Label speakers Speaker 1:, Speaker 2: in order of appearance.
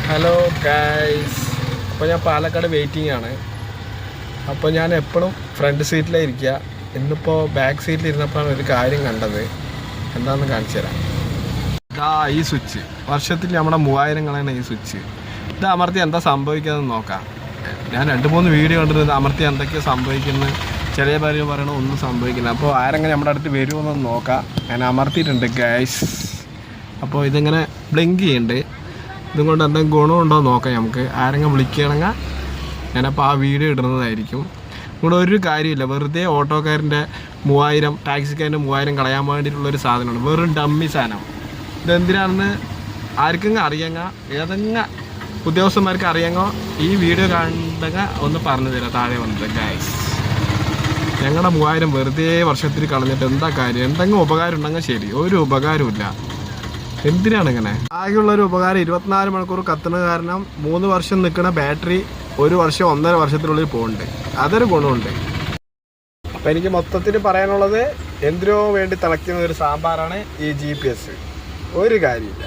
Speaker 1: Hello guys, അപ്പോൾ ഞാൻ Palakkad waiting ആണ്. അപ്പോൾ ഞാൻ എപ്പോഴും ഫ്രണ്ട് സീറ്റിലേ ഇരിക്കുക. ഇന്നിപ്പോൾ ബാക്ക് സീറ്റിൽ ഇരുന്നപ്പോഴാണ് ഒരു കാര്യം കണ്ടത്. എന്താണെന്ന് കാണിച്ചു തരാം. ഇതാ ഈ സ്വിച്ച്, വർഷത്തിൽ നമ്മുടെ 3000 കളയാണ് ഈ സ്വിച്ച്. ഇത് അമർത്തി എന്താ സംഭവിക്കുന്നതെന്ന് നോക്കാം. ഞാൻ 2-3 വീഡിയോ കണ്ടിരുന്നത് അമർത്തി എന്തൊക്കെയാണ് സംഭവിക്കുന്നത്. ചില പേര് പറയണ ഒന്നും സംഭവിക്കില്ല. അപ്പോൾ ആരെങ്കിലും നമ്മുടെ അടുത്ത് വരുമെന്നൊന്ന് നോക്കാം. ഞാൻ അമർത്തിയിട്ടുണ്ട് ഗൈസ്. അപ്പോൾ ഇതിങ്ങനെ ബ്ലിങ്ക് ചെയ്യുന്നുണ്ട്. ഇതുകൊണ്ട് എന്തെങ്കിലും ഗുണമുണ്ടോ നോക്കാം നമുക്ക്. ആരെങ്കിലും വിളിക്കുകയാണെങ്കിൽ ഞാനപ്പോൾ ആ വീഡിയോ ഇടുന്നതായിരിക്കും. ഇവിടെ ഒരു കാര്യമില്ല, വെറുതെ ഓട്ടോക്കാരൻ്റെ 3000, ടാക്സിക്കാരൻ്റെ 3000 കളയാൻ വേണ്ടിയിട്ടുള്ളൊരു സാധനമാണ്. വെറും ഡമ്മി സാധനം. ഇതെന്തിനാണെന്ന് ആർക്കെങ്കിലും അറിയാങ്ങ, ഏതെങ്കിലും ഉദ്യോഗസ്ഥന്മാർക്ക് അറിയാങ്ങോ ഈ വീഡിയോ കണ്ടെങ്കിൽ ഒന്ന് പറഞ്ഞു തരാം താഴെ വന്നത്. ഗൈസ്, ഞങ്ങളുടെ 3000 വെറുതെ വർഷത്തിൽ കളഞ്ഞിട്ട് എന്താ കാര്യം? എന്തെങ്കിലും ഉപകാരം ഉണ്ടെങ്കിൽ ശരി, ഒരു ഉപകാരമില്ല. എന്തിനാണ് ഇങ്ങനെ? ആകെയുള്ളൊരു ഉപകാരം 24 മണിക്കൂർ കത്തുന്ന കാരണം 3 വർഷം നിൽക്കുന്ന ബാറ്ററി 1 വർഷം 1.5 വർഷത്തിനുള്ളിൽ പോകുന്നുണ്ട്. അതൊരു ഗുണമുണ്ട്. അപ്പം എനിക്ക് മൊത്തത്തിൽ പറയാനുള്ളത്, എന്തിനോ വേണ്ടി തിളയ്ക്കുന്ന ഒരു സാമ്പാറാണ് ഈ GPS. ഒരു കാര്യമില്ല.